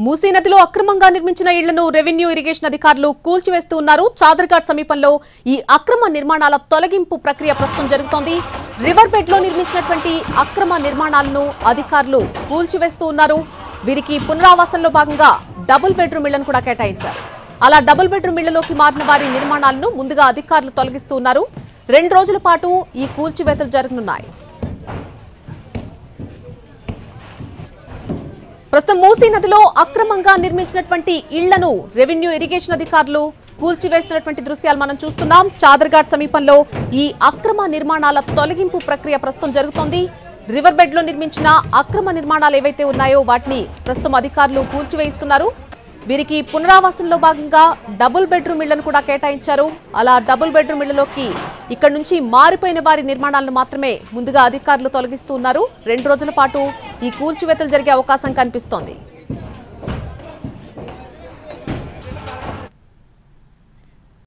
మూసీ నదిలో అక్రమంగా నిర్మించిన ఇళ్లను రెవెన్యూ ఇరిగేషన్ అధికారులు కూల్చివేస్తూ ఉన్నారు. చాదర్ఘాట్ సమీపంలో ఈ అక్రమ నిర్మాణాల తొలగింపు ప్రక్రియ ప్రస్తుతం జరుగుతోంది. రివర్ బెడ్ లో నిర్మించినటువంటి అక్రమ నిర్మాణాలను అధికారులు కూల్చివేస్తూ ఉన్నారు. వీరికి పునరావాసంలో భాగంగా డబుల్ బెడ్రూమ్ ఇళ్లను కూడా కేటాయించారు. అలా డబుల్ బెడ్రూమ్ ఇళ్లలోకి మారిన వారి నిర్మాణాలను ముందుగా అధికారులు తొలగిస్తూ ఉన్నారు. 2 రోజుల పాటు ఈ కూల్చివేతలు జరగనున్నాయి. ప్రస్తుతం మూసీ నదిలో అక్రమంగా నిర్మించినటువంటి ఇళ్లను రెవెన్యూ ఇరిగేషన్ అధికారులు కూల్చివేస్తున్నటువంటి దృశ్యాలు మనం చూస్తున్నాం. చాదర్ఘాట్ సమీపంలో ఈ అక్రమ నిర్మాణాల తొలగింపు ప్రక్రియ ప్రస్తుతం జరుగుతోంది. రివర్ బెడ్ లో నిర్మించిన అక్రమ నిర్మాణాలు ఏవైతే ఉన్నాయో వాటిని ప్రస్తుతం అధికారులు కూల్చివేయిస్తున్నారు. వీరికి పునరావాసంలో భాగంగా డబుల్ బెడ్రూమ్ ఇళ్లను కూడా కేటాయించారు. అలా డబుల్ బెడ్రూమ్ ఇళ్లలోకి ఇక్కడ నుంచి మారిపోయిన వారి నిర్మాణాలను మాత్రమే ముందుగా అధికారులు తొలగిస్తూ ఉన్నారు. 2 రోజుల పాటు ఈ కూల్చివేతలు జరిగే అవకాశం కనిపిస్తోంది.